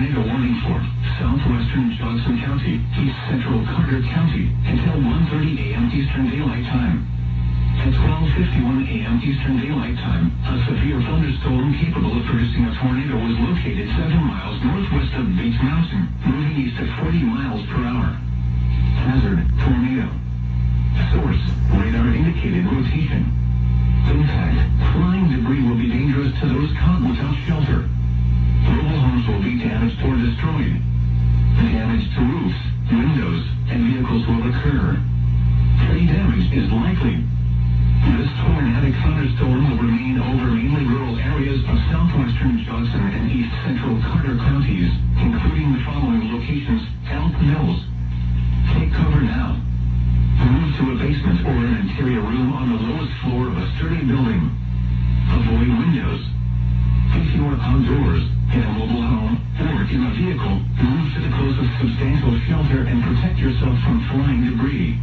tornado warning for southwestern Johnson County, east central Carter County, until 1:30 a.m. Eastern Daylight Time. At 12:51 a.m. Eastern Daylight Time, a severe thunderstorm capable of producing a tornado was located 7 miles northwest of Beach Mountain, moving east at 40 miles per hour. Hazard, tornado. Source, radar indicated rotation. Impact, flying debris will be dangerous to those caught without shelter. Mobile homes will be damaged or destroyed. Damage to roofs, windows, and vehicles will occur. Tree damage is likely. This tornadic thunderstorm will remain over mainly rural areas of southwestern Johnson and east central Carter counties, including the following locations: Elk Mills. Take cover now. Move to a basement or an interior room on the lowest floor of a sturdy building. Avoid windows. If you are outdoors, in a mobile home, or in a vehicle, move to the closest substantial shelter and protect yourself from flying debris.